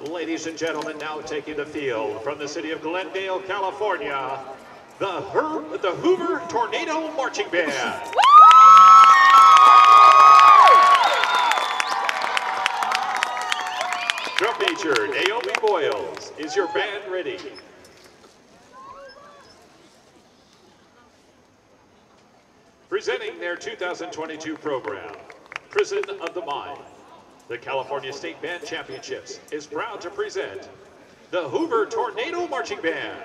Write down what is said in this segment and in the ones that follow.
Ladies and gentlemen, now taking the field from the city of Glendale, California, the Hoover Tornado Marching Band. Drum major Naomi Boyles, is your band ready? Presenting their 2022 program, Prison of the Mind, the California State Band Championships is proud to present the Hoover Tornado Marching Band.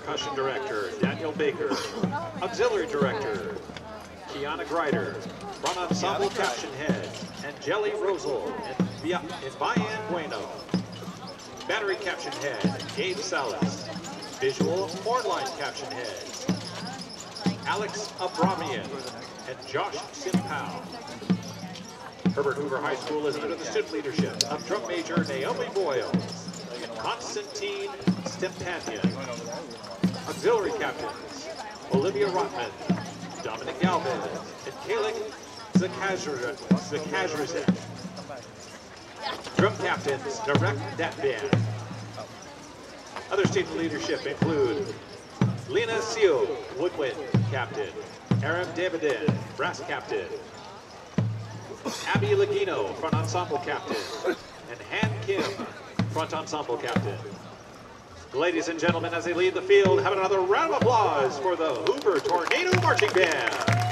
Percussion Director, Daniel Baker. Auxiliary Director, Kiana Greider. Front Ensemble Caption Head, Angeli Rosal and Vian Bueno. Battery Caption Head, Gabe Salas. Visual Hornline Caption Heads, Alex Abramian and Josh Simpao. Herbert Hoover High School is under the student leadership of Drum Major Naomi Boyle, Constantine Stempanian. Auxiliary Captains, Olivia Rotman, Dominic Galvin, and Kalik Zakazrizet. Drum Captains, Direct Dat Band. Other student leadership include Lena Seo, Woodwind Captain, Aram Davidin, Brass Captain, Abby Lagino, Front Ensemble Captain, and Han Kim, Front Ensemble Captain. Ladies and gentlemen, as they lead the field, have another round of applause for the Hoover Tornado Marching Band.